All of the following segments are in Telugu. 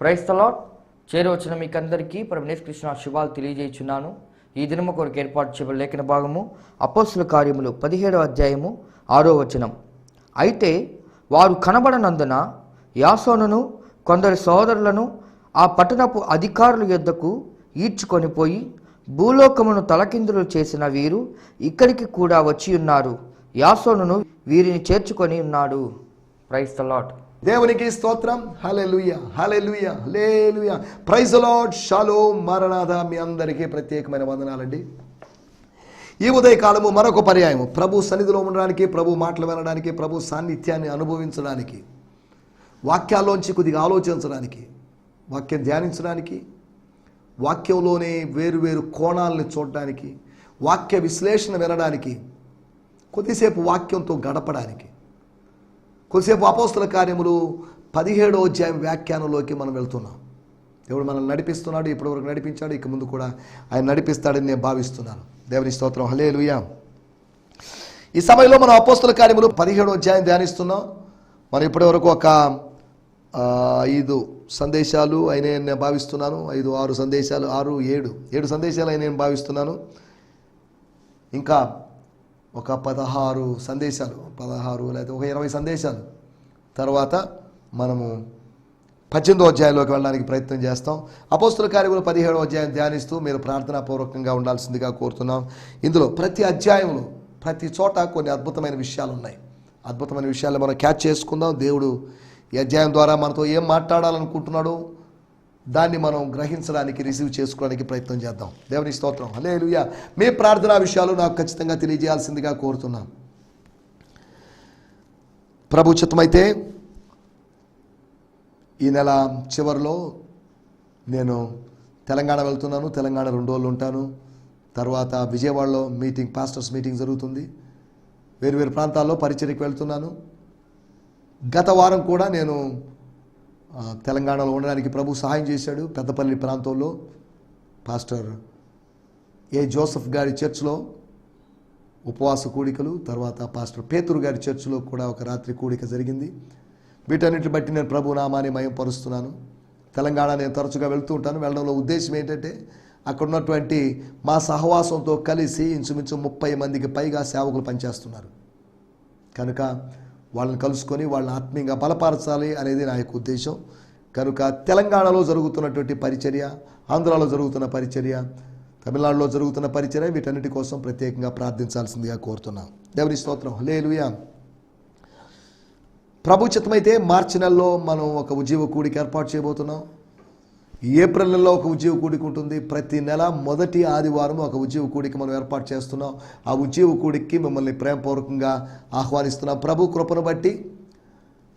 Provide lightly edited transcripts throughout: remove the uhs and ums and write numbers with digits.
Praise the lord. చేరవచ్చిన మీకందరికీ ప్రభువు యేసు కృష్ణ శుభాలు తెలియజేయుచున్నాను. ఈ దినము కొరకు ఏర్పాటు చేయబడిన లేఖన భాగము అపోస్తలుల కార్యములు 17వ అధ్యాయము 6వ వచనం. అయితే వారు కనబడనందున యాసోనును కొందరు సోదరులను ఆ పట్టణపు అధికారుల యొద్దకు ఈడ్చుకొని పోయి, భూలోకమును తలకిందులు చేసిన వీరు ఇక్కడికి కూడా వచ్చి ఉన్నారు, యాసోనును వీరిని చేర్చుకొని ఉన్నాడు. Praise the Lord. దేవునికి స్తోత్రం. Hallelujah, hallelujah, hallelujah. Praise the Lord. షాలోమ్, మరణాథ. మీ అందరికీ ప్రత్యేకమైన వందనాలండి. ఈ ఉదయకాలము మరొక పర్యాయము ప్రభు సన్నిధిలో ఉండడానికి, ప్రభు మాటలు వినడానికి, ప్రభు సాన్నిధ్యాన్ని అనుభవించడానికి, వాక్యాల్లోంచి కొద్దిగా ఆలోచించడానికి, వాక్యం ధ్యానించడానికి, వాక్యంలోనే వేరు వేరు కోణాలను చూడడానికి, వాక్య విశ్లేషణ వినడానికి, కొద్దిసేపు వాక్యంతో గడపడానికి, కొద్దిసేపు అపోస్తల కార్యములు 17వ అధ్యాయం వ్యాఖ్యానంలోకి మనం వెళ్తున్నాం. దేవుడు మనల్ని నడిపిస్తున్నాడు, ఇప్పటివరకు నడిపించాడు, ఇక ముందు కూడా ఆయన నడిపిస్తాడని నేను భావిస్తున్నాను. దేవుని స్తోత్రం. హల్లెలూయా. ఈ సమయంలో మనం అపోస్తల కార్యములు 17వ అధ్యాయం ధ్యానిస్తున్నాం. మనం ఇప్పటివరకు ఒక 5 సందేశాలు అయినా నేను భావిస్తున్నాను. 5, 6 సందేశాలు, 6, 7 సందేశాలు అయినా నేను భావిస్తున్నాను. ఇంకా ఒక 16 సందేశాలు, 16 లేదా ఒక 20 సందేశాలు తర్వాత మనము 18వ అధ్యాయంలోకి వెళ్ళడానికి ప్రయత్నం చేస్తాం. అపోస్తల కార్యములు 17వ అధ్యాయం ధ్యానిస్తూ మీరు ప్రార్థనాపూర్వకంగా ఉండాల్సిందిగా కోరుతున్నాం. ఇందులో ప్రతి అధ్యాయంలో ప్రతి చోట కొన్ని అద్భుతమైన విషయాలు ఉన్నాయి. అద్భుతమైన విషయాలు మనం క్యాచ్ చేసుకుందాం. దేవుడు ఈ అధ్యాయం ద్వారా మనతో ఏం మాట్లాడాలనుకుంటున్నాడో దాన్ని మనం గ్రహించడానికి, రిసీవ్ చేసుకోవడానికి ప్రయత్నం చేద్దాం. దేవుని స్తోత్రం. హల్లెలూయా. మీ ప్రార్థనా విషయాలు నాకు ఖచ్చితంగా తెలియజేయాల్సిందిగా కోరుతున్నాం. ప్రభు చిత్తమైతే ఈ నెల చివరిలో నేను తెలంగాణ వెళ్తున్నాను. తెలంగాణ 2 రోజులు ఉంటాను. తర్వాత విజయవాడలో మీటింగ్, పాస్టర్స్ మీటింగ్ జరుగుతుంది. వేరు ప్రాంతాల్లో పరిచర్యకు వెళ్తున్నాను. గత వారం కూడా నేను తెలంగాణలో ఉండడానికి ప్రభు సహాయం చేశాడు. పెద్దపల్లి ప్రాంతంలో పాస్టర్ ఏ జోసెఫ్ గారి చర్చ్లో ఉపవాస కూడికలు, తర్వాత పాస్టర్ పేతురు గారి చర్చ్లో కూడా ఒక రాత్రి కూడిక జరిగింది. వీటన్నిటిని బట్టి నేను ప్రభు నామాన్ని మహిమపరుస్తున్నాను. తెలంగాణ నేను తరచుగా వెళ్తూ ఉంటాను. వెళ్ళడంలో ఉద్దేశం ఏంటంటే అక్కడ ఉన్నటువంటి మా సహవాసంతో కలిసి ఇంచుమించు 30 మందికి పైగా సేవకులు పనిచేస్తున్నారు. కనుక వాళ్ళని కలుసుకొని వాళ్ళని ఆత్మీయంగా బలపరచాలి అనేది నా యొక్క ఉద్దేశం. కనుక తెలంగాణలో జరుగుతున్నటువంటి పరిచర్య, ఆంధ్రాలో జరుగుతున్న పరిచర్య, తమిళనాడులో జరుగుతున్న పరిచర్య, వీటన్నిటి కోసం ప్రత్యేకంగా ప్రార్థించాల్సిందిగా కోరుతున్నాం. దేవుని స్తోత్రం. హల్లెలూయా. ప్రభు చిత్తమైతే మార్చి నెలలో మనం ఒక ఉజ్జీవ కూడిక ఏర్పాటు చేయబోతున్నాం. ఏప్రిల్ నెలలో ఒక ఉజ్జీవ కూడిక ఉంటుంది. ప్రతి నెల మొదటి ఆదివారం ఒక ఉజ్జీవ కూడిక మనం ఏర్పాటు చేస్తున్నాం. ఆ ఉజ్జీవ కూడికి మిమ్మల్ని ప్రేమపూర్వకంగా ఆహ్వానిస్తున్నాం. ప్రభు కృపను బట్టి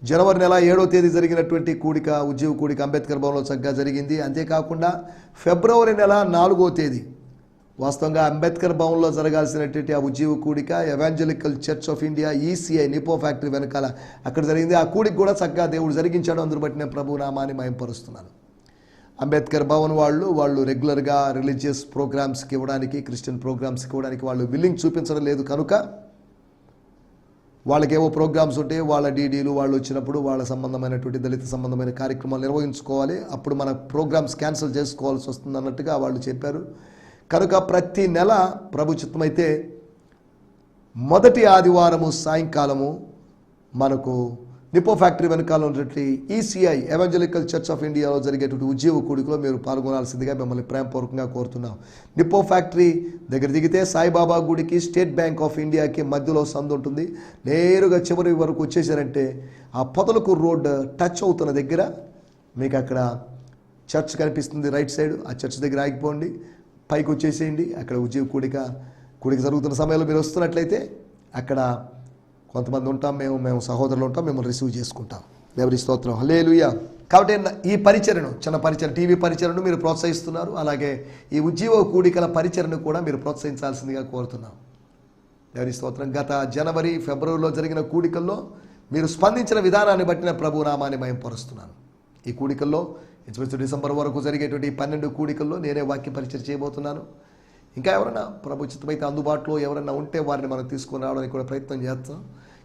జనవరి నెల 7వ తేదీ జరిగినటువంటి కూడిక, ఉజ్జీవ కూడిక అంబేద్కర్ భవన్లో చక్కగా జరిగింది. అంతేకాకుండా ఫిబ్రవరి నెల 4వ తేదీ వాస్తవంగా అంబేద్కర్ భవన్లో జరగాల్సినటువంటి ఆ ఉజ్జీవ కూడిక evangelical church of India, ECI నిపో ఫ్యాక్టరీ వెనకాల అక్కడ జరిగింది. ఆ కూడిక కూడా చక్కగా దేవుడు జరిగించాడు. అందును బట్టి నేను ప్రభు నామాన్ని మహిమపరుస్తున్నాను. అంబేద్కర్ భవన్ వాళ్ళు రెగ్యులర్గా రిలీజియస్ ప్రోగ్రామ్స్కి ఇవ్వడానికి, క్రిస్టియన్ ప్రోగ్రామ్స్కి ఇవ్వడానికి వాళ్ళు విల్లింగ్ చూపించడం లేదు. కనుక వాళ్ళకేవో ప్రోగ్రామ్స్ ఉంటే వాళ్ళ డీడీలు వాళ్ళు వచ్చినప్పుడు వాళ్ళ సంబంధమైనటువంటి దళిత సంబంధమైన కార్యక్రమాలు నిర్వహించుకోవాలి. అప్పుడు మన ప్రోగ్రామ్స్ క్యాన్సిల్ చేసుకోవాల్సి వస్తుంది అన్నట్టుగా వాళ్ళు చెప్పారు. కనుక ప్రతి నెల ప్రభు చిత్తమైతే మొదటి ఆదివారము సాయంకాలము మనకు నిపో ఫ్యాక్టరీ వెనకాల ఉన్నటువంటి ఈసీఐ ఎవాంజలికల్ చర్చ్ ఆఫ్ ఇండియాలో జరిగేటువంటి ఉజ్జీవ కూడికలో మీరు పాల్గొనాల్సిందిగా మిమ్మల్ని ప్రేమపూర్వకంగా కోరుతున్నాం. నిపో ఫ్యాక్టరీ దగ్గర దిగితే సాయిబాబా గుడికి, స్టేట్ బ్యాంక్ ఆఫ్ ఇండియాకి మధ్యలో సందు ఉంటుంది. నేరుగా చివరి వరకు వచ్చేసారంటే ఆ పొదలకూరు రోడ్ టచ్ అవుతున్న దగ్గర మీకు అక్కడ చర్చ్ కనిపిస్తుంది రైట్ సైడ్. ఆ చర్చ్ దగ్గర ఆగిపోండి, పైకి వచ్చేసేయండి. అక్కడ ఉజ్జీవ కూడిక జరుగుతున్న సమయంలో మీరు వస్తున్నట్లయితే అక్కడ కొంతమంది ఉంటాం, మేము సహోదరులు ఉంటాం, మిమ్మల్ని రిసీవ్ చేసుకుంటాం. దేవుని స్తోత్రం. హల్లెలూయా. కాబట్టి ఈ పరిచర్ను, చిన్న పరిచర్య, టీవీ పరిచర్ను మీరు ప్రోత్సహిస్తున్నారు. అలాగే ఈ ఉజ్జీవ కూడికల పరిచర్ను కూడా మీరు ప్రోత్సహించాల్సిందిగా కోరుతున్నాం. దేవుని స్తోత్రం. గత జనవరి, ఫిబ్రవరిలో జరిగిన కూడికల్లో మీరు స్పందించిన విధానాన్ని బట్టి నేను ప్రభు నామాన్ని మహిమపరుస్తున్నాను. ఈ కూడికల్లో ఇంచుమించు డిసెంబర్ వరకు జరిగేటువంటి 12 కూడికల్లో నేనే వాక్య పరిచయం చేయబోతున్నాను. ఇంకా ఎవరైనా ప్రభు చిత్తమైతే అందుబాటులో ఎవరైనా ఉంటే వారిని మనం తీసుకొని రావడానికి కూడా ప్రయత్నం చేస్తాం.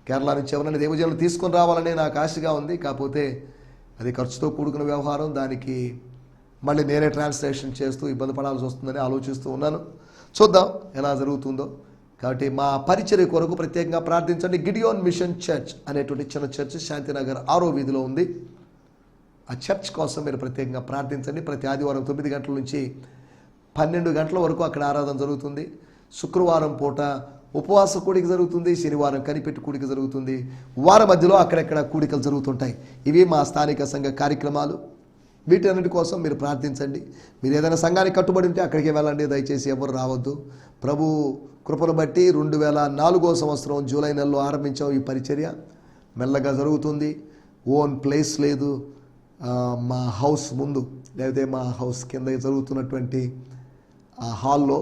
కేరళ నుంచి ఎవరైనా దేవజనులు తీసుకొని రావాలనే నాకు ఆశగా ఉంది. కాకపోతే అది ఖర్చుతో కూడుకున్న వ్యవహారం. దానికి మళ్ళీ నేనే ట్రాన్స్లేషన్ చేస్తూ ఇబ్బంది పడాల్సి వస్తుందని ఆలోచిస్తూ ఉన్నాను. చూద్దాం ఎలా జరుగుతుందో. కాబట్టి మా పరిచర్య కొరకు ప్రత్యేకంగా ప్రార్థించండి. గిడియోన్ మిషన్ చర్చ్ అనేటువంటి చిన్న చర్చ్ శాంతినగర్ 6వ వీధిలో ఉంది. ఆ చర్చ్ కోసం మీరు ప్రత్యేకంగా ప్రార్థించండి. ప్రతి ఆదివారం 9 గంటల నుంచి 12 గంటల వరకు అక్కడ ఆరాధన జరుగుతుంది. శుక్రవారం పూట ఉపవాస కూడిక జరుగుతుంది. శనివారం కనిపెట్టి కూడిక జరుగుతుంది. వారం మధ్యలో అక్కడెక్కడ కూడికలు జరుగుతుంటాయి. ఇవి మా స్థానిక సంఘ కార్యక్రమాలు. వీటన్నిటి కోసం మీరు ప్రార్థించండి. మీరు ఏదైనా సంఘానికి కట్టుబడి ఉంటే అక్కడికి వెళ్ళండి. దయచేసి ఎవరు రావద్దు. ప్రభు కృపను బట్టి 2004వ సంవత్సరం జూలై నెలలో ఆరంభించాం ఈ పరిచర్య. మెల్లగా జరుగుతుంది. ఓన్ ప్లేస్ లేదు. మా హౌస్ ముందు లేకపోతే మా హౌస్ కింద జరుగుతున్నటువంటి ఆ హాల్లో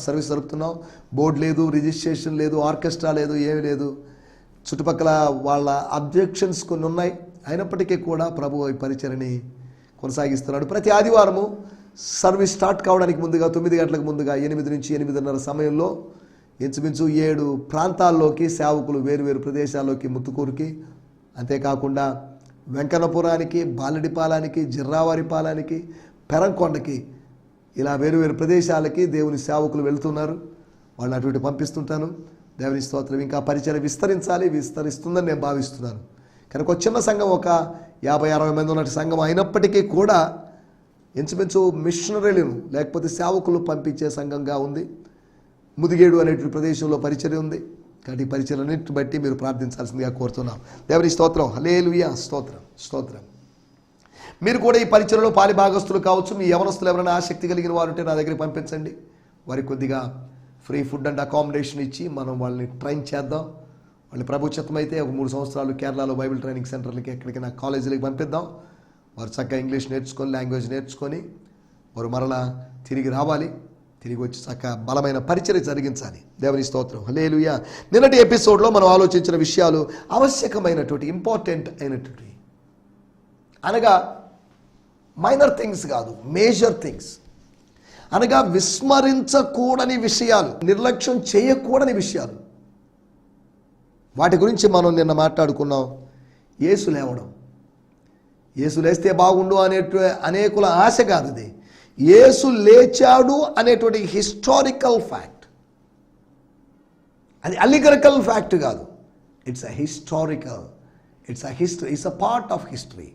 సర్వీస్ జరుపుతున్నాం. బోర్డు లేదు, రిజిస్ట్రేషన్ లేదు, ఆర్కెస్ట్రా లేదు, ఏమీ లేదు. చుట్టుపక్కల వాళ్ళ అబ్జెక్షన్స్ కొన్ని ఉన్నాయి. అయినప్పటికీ కూడా ప్రభు ఈ పరిచర్ని కొనసాగిస్తున్నాడు. ప్రతి ఆదివారము సర్వీస్ స్టార్ట్ కావడానికి ముందుగా 9 గంటలకు ముందుగా 8 నుంచి 8:30 సమయంలో ఇంచుమించు 7 ప్రాంతాల్లోకి సేవకులు వేరువేరు ప్రదేశాల్లోకి ముత్తుకూరుకి, అంతేకాకుండా వెంకన్నపురానికి, బాలడిపాలానికి, జిర్రావారిపాలానికి, పెరంకొండకి, ఇలా వేరువేరు ప్రదేశాలకి దేవుని సేవకులు వెళుతున్నారు. వాళ్ళని అటువంటి పంపిస్తుంటాను. దేవుని స్తోత్రం. ఇంకా పరిచయం విస్తరిస్తుందని నేను భావిస్తున్నాను. కనుక ఒక చిన్న సంఘం, ఒక 50-60 మంది ఉన్నట్టు సంఘం అయినప్పటికీ కూడా ఇంచుమించు మిషనరీలను లేకపోతే సేవకులు పంపించే సంఘంగా ఉంది. ముదిగేడు అనేటువంటి ప్రదేశంలో పరిచర్య ఉంది. కాబట్టి ఈ పరిచర్యలన్నింటిని బట్టి మీరు ప్రార్థించాల్సిందిగా కోరుతున్నాం. దేవుని స్తోత్రం. హల్లెలూయా. స్తోత్రం. మీరు కూడా ఈ పరిచర్యలో పాలి భాగస్తులు కావచ్చు. మీ యవనస్తులు ఎవరైనా ఆసక్తి కలిగిన వారు ఉంటే నా దగ్గరికి పంపించండి. వారికి కొద్దిగా ఫ్రీ ఫుడ్ అండ్ అకామిడేషన్ ఇచ్చి మనం వాళ్ళని ట్రైన్ చేద్దాం. వాళ్ళని ప్రభు చిత్తమైతే ఒక 3 సంవత్సరాలు కేరళలో బైబిల్ ట్రైనింగ్ సెంటర్లకి ఎక్కడికైనా కాలేజీలకి పంపిద్దాం. వారు చక్కగా ఇంగ్లీష్ నేర్చుకొని, లాంగ్వేజ్ నేర్చుకొని వారు మరలా తిరిగి రావాలి. తిరిగి వచ్చి చక్కగా బలమైన పరిచర్య జరిగించాలి. దేవుని స్తోత్రం. హల్లెలూయా. నిన్నటి ఎపిసోడ్లో మనం ఆలోచించిన విషయాలు ఇంపార్టెంట్ అయినటువంటి, అనగా మైనర్ థింగ్స్ కాదు, మేజర్ థింగ్స్, అనగా విస్మరించకూడని విషయాలు, నిర్లక్ష్యం చేయకూడని విషయాలు. వాటి గురించి మనం నిన్న మాట్లాడుకున్నాం. యేసు లేవడం, యేసు లేస్తే బాగుండు అనేకుల ఆశ కాదు. అది యేసు లేచాడు అనేటువంటి హిస్టారికల్ ఫ్యాక్ట్. అది అలిగరికల్ ఫ్యాక్ట్ కాదు. It's a historical, it's a part of history.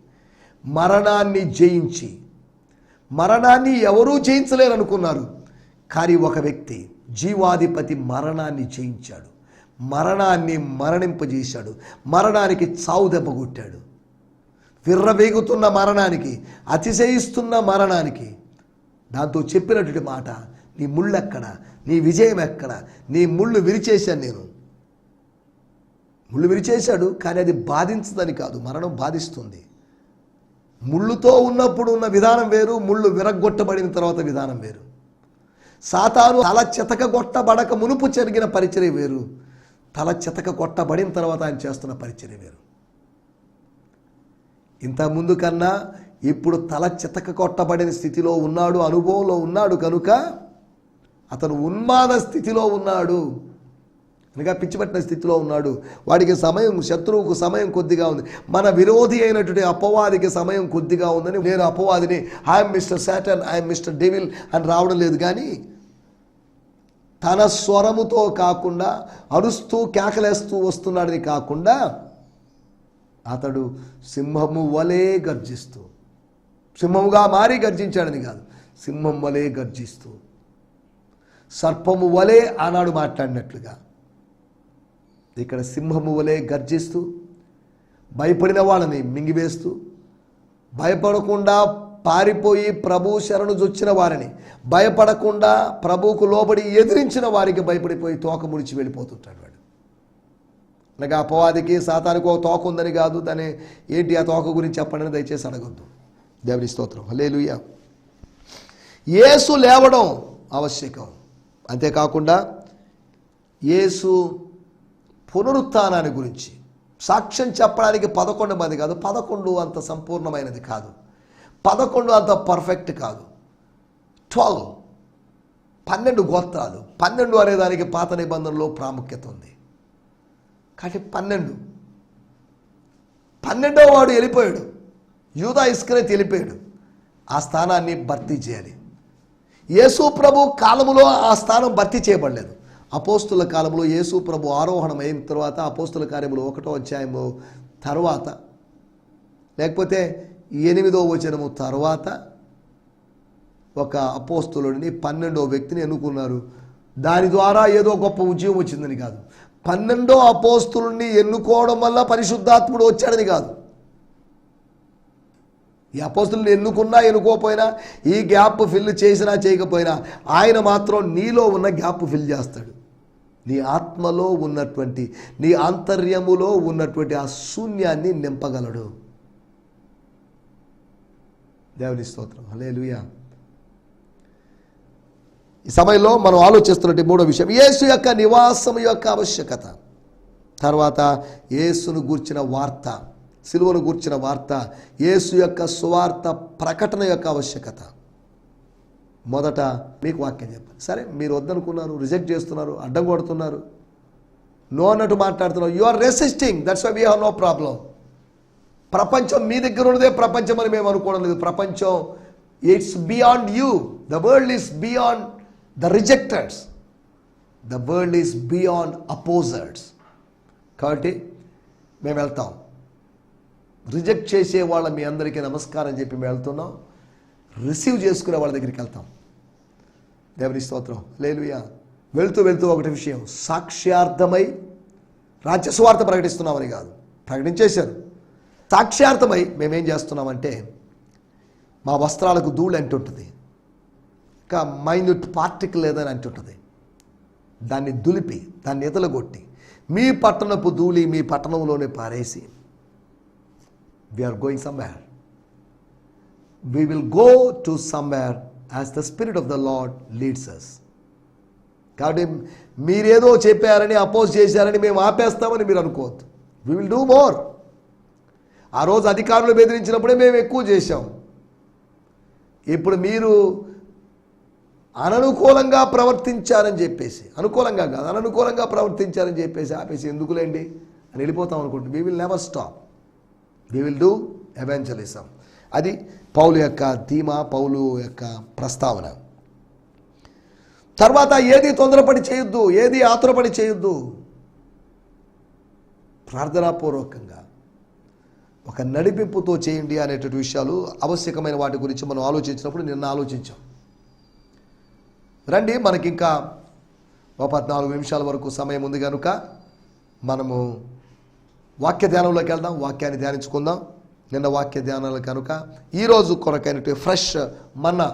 మరణాన్ని జయించి, మరణాన్ని ఎవరూ జయించలేరు అనుకున్నారు, కానీ ఒక వ్యక్తి, జీవాధిపతి మరణాన్ని జయించాడు. మరణాన్ని మరణింపజేశాడు. మరణానికి చావు దెబ్బ కొట్టాడు. విర్రవేగుతున్న మరణానికి, అతిశయిస్తున్న మరణానికి దాంతో చెప్పినటువంటి మాట, నీ ముళ్ళు ఎక్కడ, నీ విజయం ఎక్కడ, నీ ముళ్ళు విరిచేశాను నేను. ముళ్ళు విరిచేశాడు, కానీ అది బాధించదని కాదు, మరణం బాధిస్తుంది. ముళ్ళుతో ఉన్నప్పుడు ఉన్న విధానం వేరు, ముళ్ళు విరగ్గొట్టబడిన తర్వాత విధానం వేరు. సాతాను తల చితక కొట్టబడక మునుపు జరిగిన పరిచర్య వేరు, తల చితక కొట్టబడిన తర్వాత ఆయన చేస్తున్న పరిచర్య వేరు. ఇంతకుముందు కన్నా ఇప్పుడు తల చితక కొట్టబడిన స్థితిలో ఉన్నాడు, అనుభవంలో ఉన్నాడు కనుక అతను ఉన్మాద స్థితిలో ఉన్నాడు, అనగా పిచ్చిపట్టిన స్థితిలో ఉన్నాడు. వాడికి సమయం, శత్రువుకు సమయం కొద్దిగా ఉంది. మన విరోధి అయినటువంటి అపవాదికి సమయం కొద్దిగా ఉందని, నేను అపవాదిని, I'm mister Satan, I'm mister devil అని రావడం లేదు. కానీ తన స్వరముతో కాకుండా, అరుస్తూ కేకలేస్తూ వస్తున్నాడని కాకుండా, అతడు సింహము వలె గర్జిస్తూ, సింహముగా మారి గర్జించాడని కాదు, సింహం వలె గర్జిస్తూ, సర్పము వలె ఆనాడు మాట్లాడినట్లుగా ఇక్కడ సింహము వలె గర్జిస్తూ, భయపడిన వాళ్ళని మింగివేస్తూ, భయపడకుండా పారిపోయి ప్రభు శరణు జొచ్చిన వారిని, భయపడకుండా ప్రభువుకు లోబడి ఎదిరించిన వారికి భయపడిపోయి తోక ముడిచి వెళ్ళిపోతుంటాడు వాడు. అనగా అపవాదికి, సాతానికి ఒక తోక ఉందని కాదు, దాని ఏంటి ఆ తోక గురించి చెప్పండి దయచేసి అడగొద్దు. దేవుని స్తోత్రం. హల్లెలూయా. యేసు లేవడం ఆవశ్యకం. అంతేకాకుండా యేసు పునరుత్థానాన్ని గురించి సాక్ష్యం చెప్పడానికి 11 మంది కాదు, 11 అంత సంపూర్ణమైనది కాదు, 11 అంత పర్ఫెక్ట్ కాదు, 12 గోత్రాలు. 12 అనేదానికి పాత నిబంధనలో ప్రాముఖ్యత ఉంది. కాబట్టి 12 12వ వాడు వెళ్ళిపోయాడు, యూదా ఇస్కరియోతు వెళ్ళిపోయాడు. ఆ స్థానాన్ని భర్తీ చేయాలి. యేసు ప్రభు కాలములో ఆ స్థానం భర్తీ చేయబడలేదు. అపోస్తుల కాలంలో యేసు ప్రభు ఆరోహణం అయిన తర్వాత, అపోస్తుల కార్యములు 1వ అధ్యాయము తర్వాత, లేకపోతే 8వ వచనము తర్వాత ఒక అపోస్తులుడిని 12వ వ్యక్తిని ఎన్నుకున్నారు. దాని ద్వారా ఏదో గొప్ప ఉద్యమం వచ్చిందని కాదు. 12వ అపోస్తులుని ఎన్నుకోవడం వల్ల పరిశుద్ధాత్ముడు వచ్చాడని కాదు. ఈ అపోస్తులను ఎన్నుకున్నా ఎన్నుకోపోయినా, ఈ గ్యాప్ ఫిల్ చేసినా చేయకపోయినా, ఆయన మాత్రం నీలో ఉన్న గ్యాప్ ఫిల్ చేస్తాడు. నీ ఆత్మలో ఉన్నటువంటి, నీ ఆంతర్యములో ఉన్నటువంటి ఆ శూన్యాన్ని నింపగలడు. దేవుని స్తోత్రం, హల్లెలూయా. ఈ సమయంలో మనం ఆలోచిస్తున్నట్టు 3వ విషయం, యేసు యొక్క నివాసం యొక్క ఆవశ్యకత. తర్వాత యేసును గూర్చిన వార్త, సిలువను గూర్చిన వార్త, యేసు యొక్క సువార్త ప్రకటన యొక్క ఆవశ్యకత. మొదట మీకు వాక్యం చెప్పాలి. సరే, మీరు వద్దనుకున్నారు, రిజెక్ట్ చేస్తున్నారు, అడ్డం కొడుతున్నారు, నో అన్నట్టు మాట్లాడుతున్నారు. You are resisting, that's why we have no problem. ప్రపంచం మీ దగ్గర ఉన్నదే ప్రపంచం అని మేము అనుకోవడం లేదు. ప్రపంచం, it's beyond you. The world is beyond the rejecteds. The world is beyond opposers. కాబట్టి మేము వెళ్తాం. రిజెక్ట్ చేసే వాళ్ళ మీ అందరికీ నమస్కారం చెప్పి మేము వెళ్తున్నాం. రిసీవ్ చేసుకునే వాళ్ళ దగ్గరికి వెళ్తాం. దేవుని స్తోత్రం, హల్లెలూయా. వెళ్తూ వెళ్తూ ఒకటి విషయం, సాక్ష్యార్థమై రాజ్య సువార్త ప్రకటిస్తున్నామని కాదు, ప్రకటించేశారు. సాక్ష్యార్థమై మేమేం చేస్తున్నామంటే, మా వస్త్రాలకు ధూళి అంటుంటుంది, ఇంకా మైన్యూట్ పార్టికల్ ఏదని అంటుంటుంది, దాన్ని దులిపి, దాన్ని ఎతలగొట్టి, మీ పట్టణపు ధూళి మీ పట్టణంలోనే పారేసి, we are going somewhere. We will go to somewhere as the Spirit of the Lord leads us. కాబట్టి మీరేదో చెప్పారని, అపోజ్ చేశారని మేము ఆపేస్తామని మీరు అనుకోవద్దు. We will do more. ఆ రోజు అధికారులు బెదిరించినప్పుడే మేము ఎక్కువ చేశాం. ఇప్పుడు మీరు అననుకూలంగా ప్రవర్తించారని చెప్పేసి, అనుకూలంగా కాదు, అననుకూలంగా ప్రవర్తించారని చెప్పేసి ఆపేసి ఎందుకులేండి అని వెళ్ళిపోతాం అనుకుంటుంది. We will never stop. We will do evangelism. అది పౌలు యొక్క ధీమా, పౌలు యొక్క ప్రస్తావన. తర్వాత ఏది తొందరపడి చేయొద్దు, ఏది ఆతురపడి చేయొద్దు. ప్రార్థనాపూర్వకంగా ఒక నడిపింపుతో చేయండి అనేటువంటి విషయాలు, ఆవశ్యకమైన వాటి గురించి మనం ఆలోచించినప్పుడు నిన్న ఆలోచించాం. రండి, మనకి ఇంకా 14 నిమిషాల వరకు సమయం ఉంది కనుక మనము వాక్య ధ్యానంలోకి వెళ్దాం. వాక్యాన్ని ధ్యానించుకుందాం. నిన్న వాక్య ధ్యానాలు కనుక ఈరోజు కొరకైనటువంటి fresh manna,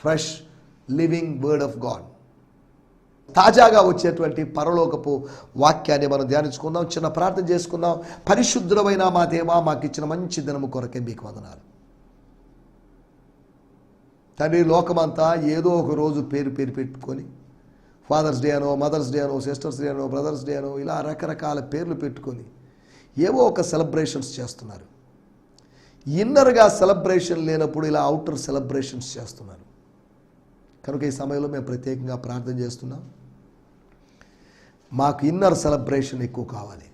fresh living word of God, తాజాగా వచ్చేటువంటి పరలోకపు వాక్యాన్ని మనం ధ్యానించుకుందాం. చిన్న ప్రార్థన చేసుకుందాం. పరిశుద్ధమైన మా దేవా, మాకు ఇచ్చిన మంచి దినము కొరకే మీకు వందనాలు తండ్రి. లోకమంతా ఏదో ఒక రోజు పేరు పెట్టుకొని, ఫాదర్స్ డే అనో, మదర్స్ డే అనో, సిస్టర్స్ డే అనో, బ్రదర్స్ డే అనో, ఇలా రకరకాల పేర్లు పెట్టుకొని ఏవో ఒక సెలబ్రేషన్స్ చేస్తున్నారు. ఇన్నర్గా సెలబ్రేషన్ లేనప్పుడు ఇలా అవుటర్ సెలబ్రేషన్స్ చేస్తున్నారు. కనుక ఈ సమయంలో మేము ప్రత్యేకంగా ప్రార్థన చేస్తున్నాం. మాకు ఇన్నర్ సెలబ్రేషన్ ఎక్కువ కావాలి.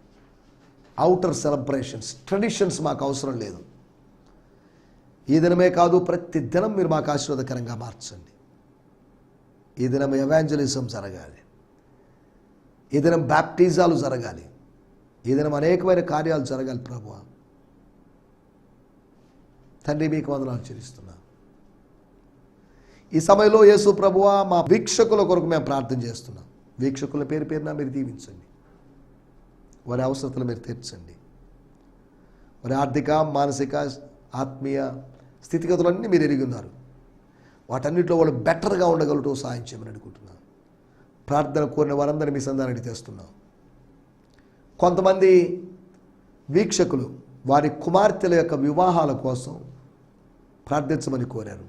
అవుటర్ సెలబ్రేషన్స్, ట్రెడిషన్స్ మాకు అవసరం లేదు. ఈ దినమే కాదు, ప్రతి దినం మీరు మాకు ఆశీర్వాదకరంగా మార్చండి. ఈ దినం ఎవాంజలిజం జరగాలి. ఈ దినం బ్యాప్టిజాలు జరగాలి. ఈ దినం అనేకమైన కార్యాలు జరగాలి. ప్రభువా తండ్రి, మీకు వందనాలు చెల్లిస్తున్నా. ఈ సమయంలో యేసు ప్రభువా, మా వీక్షకుల కొరకు మేము ప్రార్థన చేస్తున్నాం. వీక్షకుల పేరు పేరున మీరు దీవించండి. వారి అవసరతలు మీరు తీర్చండి. వారి ఆర్థిక, మానసిక, ఆత్మీయ స్థితిగతులన్నీ మీరు ఎరిగి ఉన్నారు. వాటన్నిటిలో వాళ్ళు బెటర్గా ఉండగలటూ సహాయం చేయమని అనుకుంటున్నాను. ప్రార్థన కోరిన వారందరినీ మీ సంధానానికి తెస్తున్నాం. కొంతమంది వీక్షకులు వారి కుమార్తెల యొక్క వివాహాల కోసం ప్రార్థించమని కోరారు.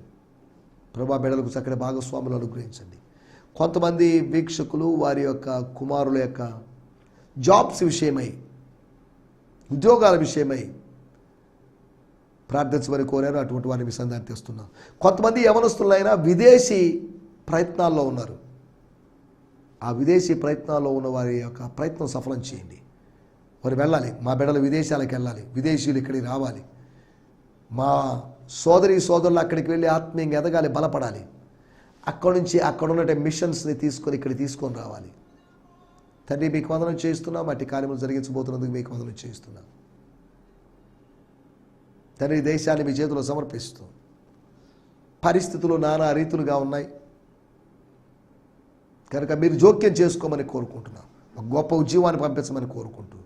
ప్రభా, బిడ్డలకు చక్కటి భాగస్వాములు అనుగ్రహించండి. కొంతమంది వీక్షకులు వారి యొక్క కుమారుల యొక్క జాబ్స్ విషయమై, ఉద్యోగాల విషయమై ప్రార్థించమని కోరారు. అటువంటి వారిని మీ సంధానం తెస్తున్నాం. కొంతమంది యవనస్తులైనా విదేశీ ప్రయత్నాల్లో ఉన్నారు. ఆ విదేశీ ప్రయత్నాల్లో ఉన్న వారి యొక్క ప్రయత్నం సఫలం చేయండి. వారు వెళ్ళాలి, మా బిడ్డలు విదేశాలకు వెళ్ళాలి, విదేశీయులు ఇక్కడికి రావాలి, మా సోదరులు అక్కడికి వెళ్ళి ఆత్మీయంగా ఎదగాలి, బలపడాలి. అక్కడి నుంచి అక్కడ ఉన్న మిషన్స్ని తీసుకొని ఇక్కడ తీసుకొని రావాలి. తండ్రి మీకు వందనం చేస్తున్నాం, అట్టి కార్యములు జరిగించబోతున్నందుకు మీకు వందనం చేస్తున్నాం. తండ్రి దేశాన్ని మీ చేతిలో సమర్పిస్తూ, పరిస్థితులు నానా రీతులుగా ఉన్నాయి కనుక మీరు జోక్యం చేసుకోమని కోరుకుంటున్నాం. ఒక గొప్ప ఉద్యమాన్ని పంపించమని కోరుకుంటూ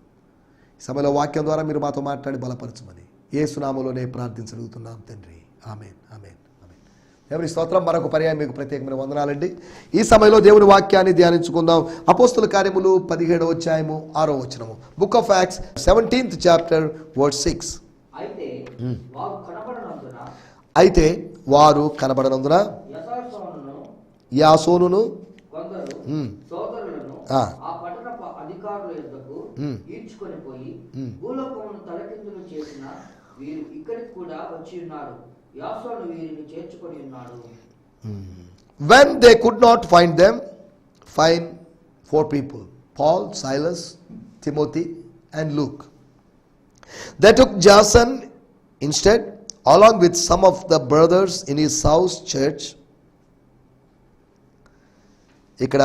ఈ సమయంలో వాక్యం ద్వారా మీరు మాతో మాట్లాడి బలపరచమని యేసు నామములోనే ప్రార్థించగలుగుతున్నాం తండ్రి. ఆమేన్, ఆమేన్, ఆమేన్. దేవుని స్తోత్రం. మరొక పర్యాయం మీకు ప్రత్యేకమైన వందనాలండి. ఈ సమయంలో దేవుని వాక్యాన్ని ధ్యానించుకుందాం. అపోస్తుల కార్యములు 17వ అధ్యాయము 6వ వచనము. Book of acts 17th chapter verse 6. అయితే వారు కనబడనందున యాసోనును సోదరులను ఆ పట్టణపు అధికారుల యొద్దకు ఈడ్చుకొని పోయి భూలోకమును తలకిందులు చేసిన వీరు ఇక్కడికి కూడా వచ్చి ఉన్నారు, యాసోను వీరిని చేర్చుకొని ఉన్నాడు. When they could not find them, find 4 people, Paul, Silas, Timothy and Luke. They took Jason instead, along with some of the brothers in his house church. ఇక్కడ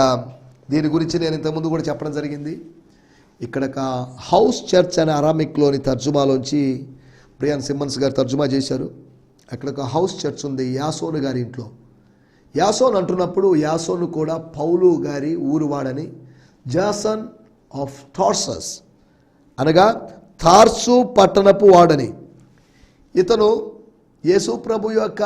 దీని గురించి నేను ఇంతకుముందు కూడా చెప్పడం జరిగింది. ఇక్కడ హౌస్ చర్చ్ అనే అరామిక్లోని తర్జుమాలోంచి బ్రియాన్ సిమ్మన్స్ గారు తర్జుమా చేశారు. అక్కడ ఒక హౌస్ చర్చ్ ఉంది యాసోను గారి ఇంట్లో. యాసోన్ అంటున్నప్పుడు యాసోను కూడా పౌలు గారి ఊరువాడని, జాసన్ ఆఫ్ టార్సస్ అనగా తార్సు పట్టణపు వాడని. ఇతను యేసు ప్రభు యొక్క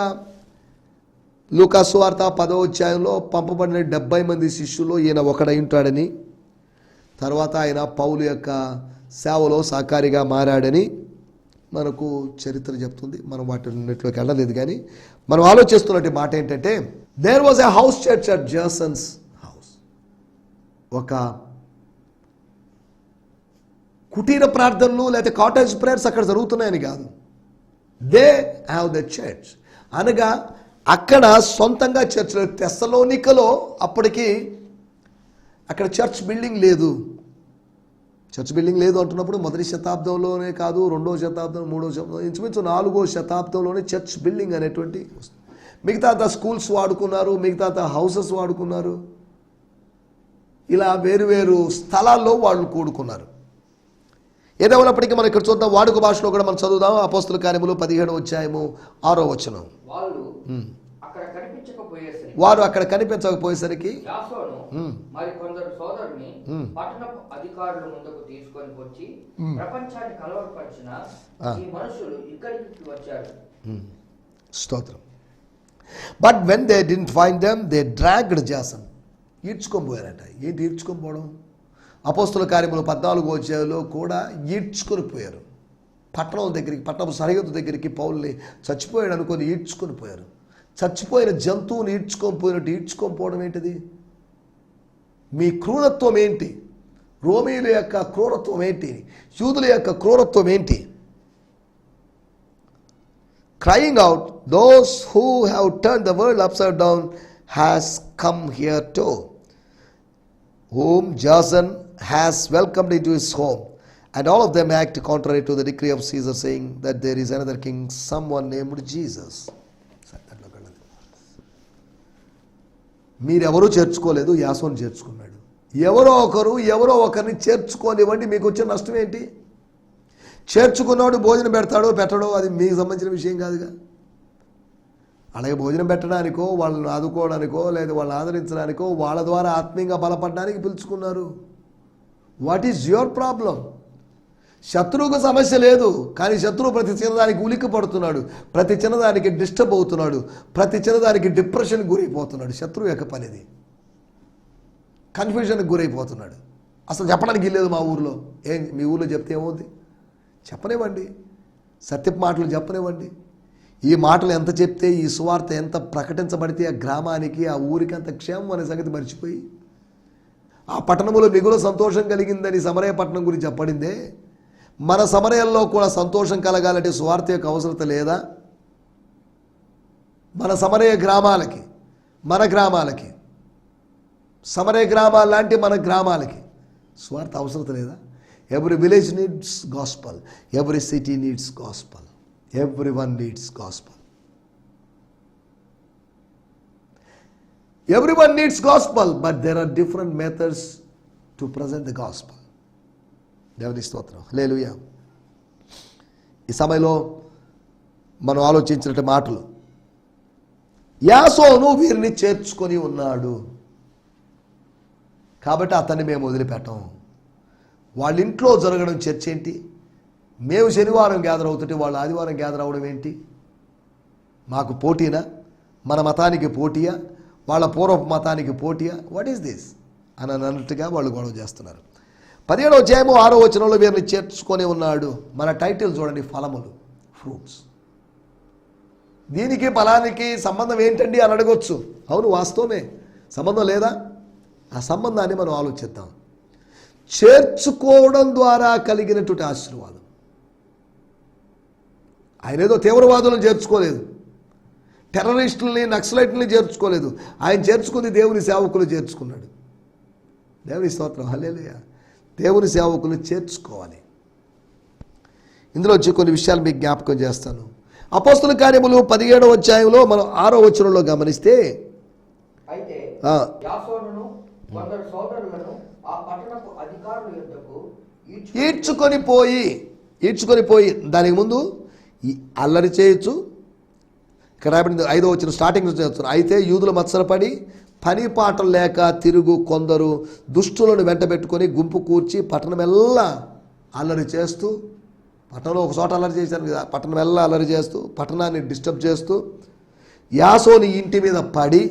లూకా సువార్త 10వ అధ్యాయంలో పంపబడిన 70 మంది శిష్యుల్లో ఈయన ఒకడై ఉంటాడని, తర్వాత ఆయన పౌలు యొక్క సేవలో సహకారిగా మారాడని మనకు చరిత్ర చెప్తుంది. మనం వాటిలోకి వెళ్ళలేదు, కానీ మనం ఆలోచిస్తున్నట్టు మాట ఏంటంటే, there was a house church at Jason's house. ఒక కుటీర ప్రార్థనలు లేదా కాటేజ్ ప్రేయర్స్ అక్కడ జరుగుతున్నాయని కాదు. దే హ్యావ్ ద చర్చ్ అనగా అక్కడ సొంతంగా చర్చ్ లేదు. తెస్సలోనికలో అప్పటికి అక్కడ చర్చ్ బిల్డింగ్ లేదు. చర్చ్ బిల్డింగ్ లేదు అంటున్నప్పుడు 1వ శతాబ్దంలోనే కాదు, 2వ శతాబ్దం, 3వ శతాబ్దం, ఇంచుమించు 4వ శతాబ్దంలోనే చర్చ్ బిల్డింగ్ అనేటువంటి వస్తుంది. మిగతా అంతా స్కూల్స్ వాడుకున్నారు, మిగతా అంతా హౌసెస్ వాడుకున్నారు. ఇలా వేరు స్థలాల్లో వాళ్ళు కూడుకున్నారు. ఏదేమైనప్పటికీ మనం ఇక్కడ చూద్దాం, వాడుక భాషలో కూడా మనం చదువుదాం. అపోస్తుల కార్యములు 17వ అధ్యాయము 6వ వచనం. వారు అక్కడ కనిపించకపోయేసరికి మరి కొందరు సోదరుని పట్టణపు అధికారుల ముందుకు తీసుకొని వచ్చి ప్రపంచాన్ని కలవరపరిచిన ఈ మనుషులు ఇక్కడికి వచ్చారు. స్తోత్రం. But when they didn't find them they dragged Jason. ఈడ్చుకొని పోయారట. ఏంటి ఈడ్చుకొని పోవడం? అపోస్తుల కార్యములు 14వ అధ్యాయంలో కూడా ఈడ్చుకొని పోయారు. పట్టణం దగ్గరికి, పట్టణం సరిహద్దు దగ్గరికి పౌల్ని చచ్చిపోయాడు అనుకొని ఈడ్చుకొని పోయారు. చచ్చిపోయిన జంతువుని ఈడ్చుకొని పోయినట్టు ఈడ్చుకొని పోవడం ఏంటిది? మీ క్రూరత్వం ఏంటి? రోమీయుల యొక్క క్రూరత్వం ఏంటి? యూదుల యొక్క క్రూరత్వం ఏంటి? Crying out, those who have turn the world upside down has come here to, whom Jason has welcomed into his home, and all of them act contrary to the decree of Caesar, saying that there is another king, someone named Jesus. మీరెవరూ చేర్చుకోలేదు, యాసోను చేర్చుకున్నాడు. ఎవరో ఒకరిని చేర్చుకోనివ్వండి, మీకు వచ్చే నష్టం ఏంటి? చేర్చుకున్నాడు భోజనం పెడతాడో పెట్టడో అది మీకు సంబంధించిన విషయం కాదుగా. అలాగే భోజనం పెట్టడానికో, వాళ్ళని ఆదుకోవడానికో, లేదా వాళ్ళని ఆదరించడానికో, వాళ్ళ ద్వారా ఆత్మీయంగా బలపడడానికి పిలుచుకున్నారు. What is your problem? శత్రువుకు సమస్య లేదు, కానీ శత్రువు ప్రతి చిన్నదానికి ఉలిక్కి పడుతున్నాడు, ప్రతి చిన్నదానికి డిస్టర్బ్ అవుతున్నాడు, ప్రతి చిన్నదానికి డిప్రెషన్కి గురైపోతున్నాడు. శత్రువు యొక్క పనిది. కన్ఫ్యూజన్కి గురైపోతున్నాడు. అసలు చెప్పడానికి లేదు మా ఊర్లో. మీ ఊర్లో చెప్తే ఏమవుద్ది? చెప్పనివ్వండి, సత్యపు మాటలు చెప్పనివ్వండి. ఈ మాటలు ఎంత చెప్తే, ఈ సువార్త ఎంత ప్రకటించబడితే ఆ గ్రామానికి, ఆ ఊరికి అంత క్షేమం అనే సంగతి మర్చిపోయి, ఆ పట్టణంలో మిగులు సంతోషం కలిగిందని సమరయ పట్టణం గురించి చెప్పడిందే. మన సమరయంలో కూడా సంతోషం కలగాలంటే సువార్త యొక్క అవసరత లేదా? మన సమరయ గ్రామాలకి, మన గ్రామాలకి, సమరయ గ్రామాల లాంటి మన గ్రామాలకి సువార్త అవసరత లేదా? Every village needs gospel. Every city needs gospel. Everyone needs gospel. Everyone needs gospel, but there are different methods to present the gospel. దేవుని స్తోత్రం. హల్లెలూయా. ఈ సమయంలో మనం ఆలోచించినట్టు మాటలు, యాసోను వీరిని చేర్చుకొని ఉన్నాడు కాబట్టి అతన్ని మేము వదిలిపెట్టాం. వాళ్ళ ఇంట్లో జరగడం చర్చ ఏంటి? మేము శనివారం గ్యాదర్ అవుతుంటే వాళ్ళు ఆదివారం గ్యాదర్ అవ్వడం ఏంటి? మాకు పోటీనా? మన మతానికి పోటీయా? వాళ్ళ పూర్వపు మతానికి పోటీయా? వాట్ ఈస్ దిస్ అని అన్నట్టుగా వాళ్ళు గొడవ చేస్తున్నారు. 17వ అధ్యాయము 6వ వచనంలో వీరిని చేర్చుకొని ఉన్నాడు. మన టైటిల్ చూడండి, ఫలములు, ఫ్రూట్స్. దీనికి ఫలానికి సంబంధం ఏంటండి అని అడగొచ్చు. అవును, వాస్తవమే, సంబంధం లేదా? ఆ సంబంధాన్ని మనం ఆలోచిద్దాం. చేర్చుకోవడం ద్వారా కలిగినటువంటి ఆశీర్వాదం. ఆయన ఏదో తీవ్రవాదులను చేర్చుకోలేదు, టెర్రరిస్టులని, నక్సలైట్లని చేర్చుకోలేదు. ఆయన చేర్చుకుంది దేవుని సేవకులు చేర్చుకున్నాడు. దేవుని స్తోత్రం. హల్లెలూయా. దేవుని సేవకులు చేర్చుకోవాలి. ఇందులో వచ్చి కొన్ని విషయాలు మీకు జ్ఞాపకం చేస్తాను. అపోస్తల కార్యములు 17వ అధ్యాయంలో మనం 6వ వచనంలో గమనిస్తే, అయితే యాసోనును కొందరు సోదరులను ఆ పట్టణపు అధికారుల యొద్దకు ఈడ్చుకొని పోయి దానికి ముందు అల్లరి చేయొచ్చు. ఇక్కడ రాబడింది 5వ వచనం స్టార్టింగ్ చేస్తున్నారు. అయితే యూదుల మత్సరపడి పని పాటలు లేక తిరుగు కొందరు దుష్టులను వెంటబెట్టుకొని గుంపు కూర్చి పట్టణమెల్లా అల్లరి చేస్తూ, పట్టణంలో ఒక చోట అల్లరి చేశారు కదా, పట్టణమెల్లా అల్లరి చేస్తూ పట్టణాన్ని డిస్టర్బ్ చేస్తూ యాసోని ఇంటి మీద పడి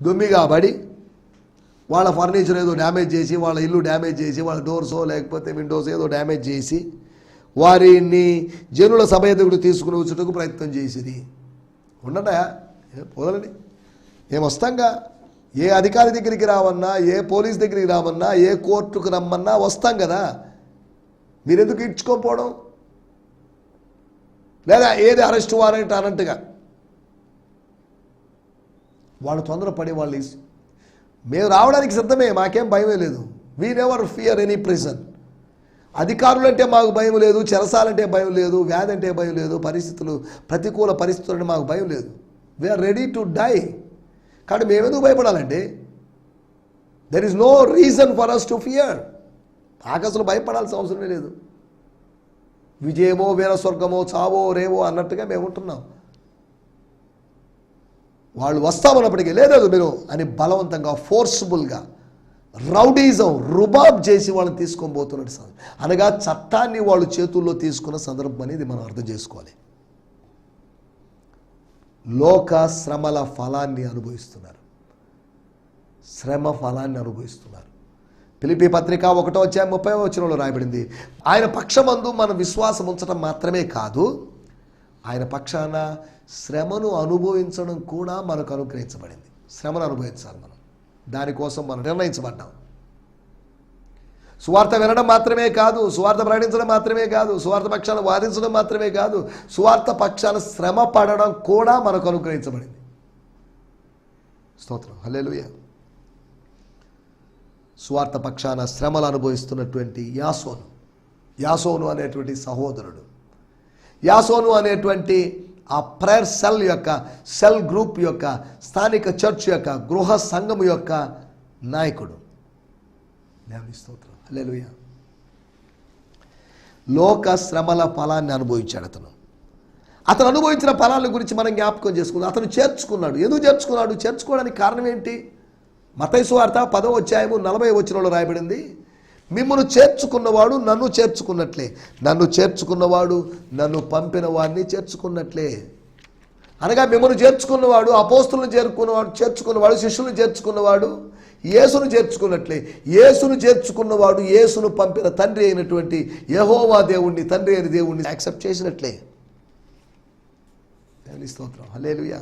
దుమ్మిగా పడి వాళ్ళ ఫర్నిచర్ ఏదో డ్యామేజ్ చేసి, వాళ్ళ ఇల్లు డ్యామేజ్ చేసి, వాళ్ళ డోర్సో లేకపోతే విండోస్ ఏదో డ్యామేజ్ చేసి వారిని జనుల సభ ఎదుగుడు తీసుకుని వచ్చుటకు ప్రయత్నం చేసేది. ఉండడా పోదలండి, మేము వస్తాంగా. ఏ అధికారి దగ్గరికి రావన్నా, ఏ పోలీస్ దగ్గరికి రామన్నా, ఏ కోర్టుకు రమ్మన్నా వస్తాం కదా. మీరెందుకు ఇచ్చుకోకపోవడం? లేదా ఏది అరెస్ట్ వారెంట్ అన్నట్టుగా వాళ్ళు తొందరపడి వాళ్ళు మేము రావడానికి సిద్ధమే, మాకేం భయమే లేదు. We never fear any prison. అధికారులంటే మాకు భయం లేదు, చెరసాలంటే భయం లేదు, వ్యాధి అంటే భయం లేదు, ప్రతికూల పరిస్థితులు అంటే మాకు భయం లేదు. We are ready to die. కాబట్టి మేమెందుకు భయపడాలండి? There is no reason for us to fear. మాకు అసలు భయపడాల్సిన అవసరమే లేదు. విజయమో వీరస్వర్గమో చావో రేవో అన్నట్టుగా మేము ఉంటున్నాం. వాళ్ళు వస్తామన్నప్పటికీ లేదు మీరు అని బలవంతంగా, ఫోర్స్ఫుల్గా, రౌడీజం, రుబాబ్ చేసి వాళ్ళని తీసుకొని పోతున్నట్టు, అనగా చట్టాన్ని వాళ్ళు చేతుల్లో తీసుకున్న సందర్భం అనేది మనం అర్థం చేసుకోవాలి. లోక శ్రమల ఫలాన్ని అనుభవిస్తున్నారు, శ్రమ ఫలాన్ని అనుభవిస్తున్నారు. ఫిలిప్పీ పత్రిక 1వ అధ్యాయం 30వ వచనంలో రాయబడింది, ఆయన పక్షమందు మన విశ్వాసం ఉంచడం మాత్రమే కాదు, ఆయన పక్షాన శ్రమను అనుభవించడం కూడా మనకు అనుగ్రహించబడింది. శ్రమను అనుభవించాలి మనం, దానికోసం మనం నిర్ణయించబడ్డాం. సువార్త వినడం మాత్రమే కాదు, సువార్త ప్రకటించడం మాత్రమే కాదు, సువార్త పక్షాన వాదించడం మాత్రమే కాదు, సువార్త పక్షాన శ్రమ పడడం కూడా మనకు అనుగ్రహించబడింది. స్తోత్రం. హల్లెలూయా. సువార్త పక్షాన శ్రమలు అనుభవిస్తున్నటువంటి యాసోను అనేటువంటి సహోదరుడు, యాసోను అనేటువంటి ఆ ప్రేయర్ సెల్ గ్రూప్ యొక్క స్థానిక చర్చ్ యొక్క గృహ సంఘం యొక్క నాయకుడు. దేవుని స్తోత్రం. హల్లెలూయా. లోక శ్రమల ఫలాన్ని అనుభవించాడు అతను అనుభవించిన ఫలాల గురించి మనం జ్ఞాపకం చేసుకున్నాం. అతను చేర్చుకున్నాడు. ఎందుకు చేర్చుకున్నాడు? చేర్చుకోవడానికి కారణం ఏంటి? మత్తయి సువార్త 10వ అధ్యాయము 40వ వచనంలో రాయబడింది, మిమ్మల్ని చేర్చుకున్నవాడు నన్ను చేర్చుకున్నట్లే, నన్ను చేర్చుకున్నవాడు నన్ను పంపిన వాడిని చేర్చుకున్నట్లే. అనగా మిమ్మల్ని చేర్చుకున్నవాడు, అపోస్తులను చేర్చుకున్నవాడు, శిష్యులను చేర్చుకున్నవాడు యేసును చేర్చుకున్నట్లే. యేసును చేర్చుకున్నవాడు యేసును పంపిన తండ్రి అయినటువంటి యెహోవా దేవుణ్ణి, తండ్రి అయిన దేవుణ్ణి యాక్సెప్ట్ చేసినట్లే. దేవుని స్తోత్రం. హల్లెలూయా.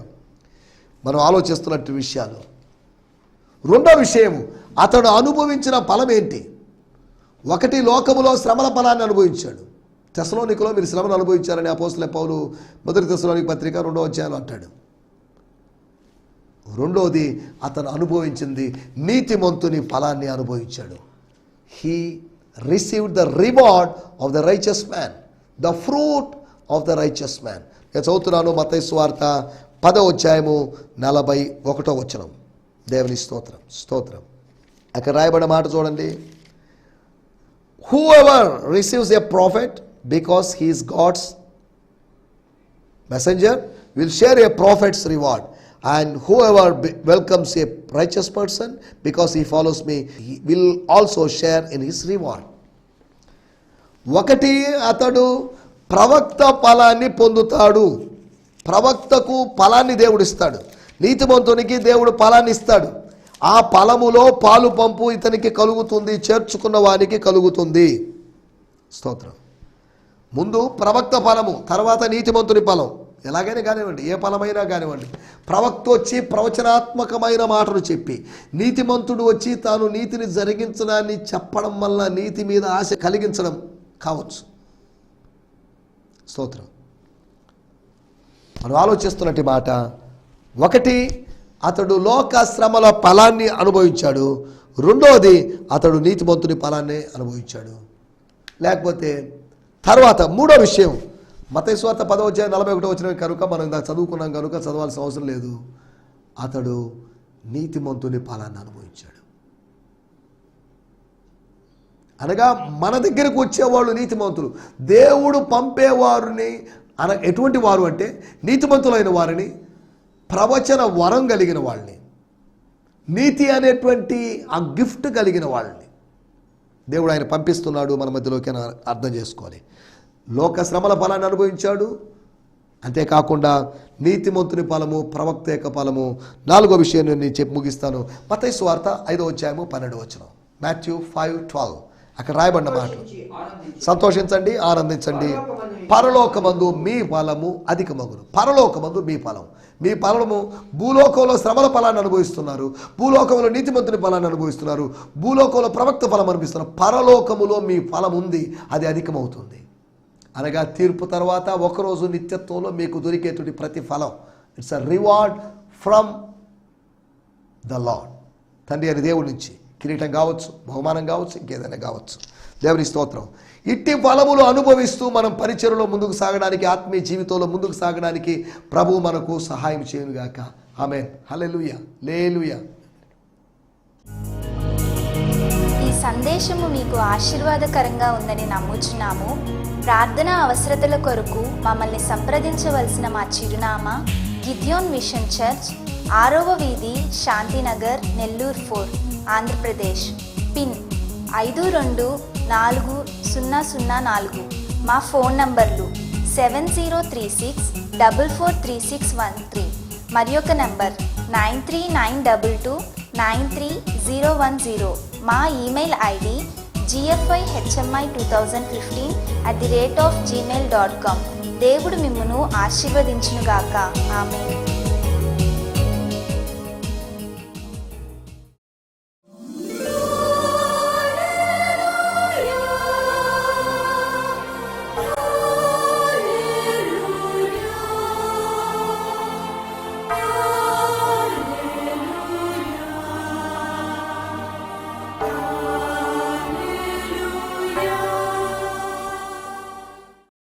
మనం ఆలోచిస్తున్నట్టు విషయాలు. రెండో విషయం, అతడు అనుభవించిన ఫలం ఏంటి? ఒకటి, లోకములో శ్రమల ఫలాన్ని అనుభవించాడు. తెస్సలోనికలో మీరు శ్రమను అనుభవించారని అపోస్తలుడైన పౌలు 1 తెస్సలోనిక పత్రిక 2వ అధ్యాయంలో అంటాడు. రెండోది, అతను అనుభవించింది నీతిమంతుని ఫలాన్ని అనుభవించాడు. He received the reward of the righteous man, the fruit of the righteous man. నేను చదువుతున్నాను మత్తయి సువార్త 10వ అధ్యాయము 41వ వచనం. దేవుని స్తోత్రం. అక్కడ రాయబడిన మాట చూడండి. Whoever receives a prophet because he is God's messenger will share a prophet's reward, and whoever welcomes a righteous person because he follows me, he will also share in his reward. ఒకటి, అతడు ప్రవక్త ఫలాన్ని పొందుతాడు. ప్రవక్తకు ఫలాన్ని దేవుడు ఇస్తాడు. నీతిమంతునికి దేవుడు ఫలాన్ని ఇస్తాడు. ఆ ఫలములో పాలు పంపు ఇతనికి కలుగుతుంది, చేర్చుకున్న వానికి కలుగుతుంది. స్తోత్రం. ముందు ప్రవక్త ఫలము, తర్వాత నీతిమంతుని ఫలం. ఎలాగైనా కానివ్వండి, ఏ ఫలమైనా కానివ్వండి. ప్రవక్త వచ్చి ప్రవచనాత్మకమైన మాటలు చెప్పి, నీతిమంతుడు వచ్చి తాను నీతిని జరిగించడాన్ని చెప్పడం వల్ల నీతి మీద ఆశ కలిగించడం కావచ్చు. స్తోత్రం. మనం ఆలోచిస్తున్నట్టు మాట, ఒకటి, అతడు లోక శ్రమల ఫలాన్ని అనుభవించాడు. రెండవది, అతడు నీతిమంతుని ఫలాన్ని అనుభవించాడు. లేకపోతే తర్వాత మూడో విషయం, మత్తయి సువార్త 10వ అధ్యాయం 41వ వచనం కనుక మనం ఇందాక చదువుకున్నాం కనుక చదవాల్సిన అవసరం లేదు. అతడు నీతిమంతుని ఫలాన్ని అనుభవించాడు. అనగా మన దగ్గరకు వచ్చేవాళ్ళు నీతిమంతులు. దేవుడు పంపేవారిని ఎటువంటి వారు అంటే నీతిమంతులైన వారిని, ప్రవచన వరం కలిగిన వాళ్ళని, నీతి అనేటువంటి ఆ గిఫ్ట్ కలిగిన వాళ్ళని దేవుడు ఆయన పంపిస్తున్నాడు మన మధ్యలోకి అర్థం చేసుకోవాలి. లోక శ్రమల ఫలాన్ని అనుభవించాడు. అంతేకాకుండా నీతిమంతుని ఫలము, ప్రవక్త యొక్క ఫలము. 4వ విషయం నేను చెప్పి ముగిస్తాను. మత్తయి సువార్త 5వ అధ్యాయము 12వ వచనం. మాథ్యూ 5:12 అక్కడ రాయబడిన మాట, సంతోషించండి, ఆనందించండి, పరలోకమందు మీ ఫలము అధికమగును. పరలోకమందు మీ ఫలం. మీ ఫలము భూలోకంలో శ్రమల ఫలాన్ని అనుభవిస్తున్నారు, భూలోకంలో నీతిమంతుని ఫలాన్ని అనుభవిస్తున్నారు, భూలోకంలో ప్రవక్త ఫలం అనిపిస్తున్నారు. పరలోకములో మీ ఫలం ఉంది, అది అధికమవుతుంది. అనగా తీర్పు తర్వాత ఒకరోజు నిత్యత్వంలో మీకు దొరికేటువంటి ప్రతి ఫలం, it's a reward from the lord. తండ్రి అని దేవుడి నుంచి కిరీటం కావచ్చు, బహుమానం కావచ్చు, ఇంకేదైనా కావచ్చు. దేవుని స్తోత్రం. ఇట్టి ఫలములు అనుభవిస్తూ మనం పరిచర్యలో ముందుకు సాగడానికి, ఆత్మీయ జీవితంలో ముందుకు సాగడానికి ప్రభువు మనకు సహాయం చేయనుగాక. ఆమేన్. హల్లెలూయా, హల్లెలూయా. ఈ సందేశము మీకు ఆశీర్వాదకరంగా ఉందని నమ్ముచున్నాము. ప్రార్థనా అవసరతల కొరకు మమ్మల్ని సంప్రదించవలసిన మా చిరునామా గిద్యోన్ మిషన్ చర్చ్, 6వ వీధి, శాంతినగర్, నెల్లూరు 4, ఆంధ్రప్రదేశ్. పిన్ 524004. మా ఫోన్ నంబర్లు 7036443613 మరి ఒక నంబర్ 9392293010. మా ఈమెయిల్ ఐడి gfihmi2015@gmail.com. దేవుడు మిమ్మును ఆశీర్వదించునుగాక. ఆమేన్.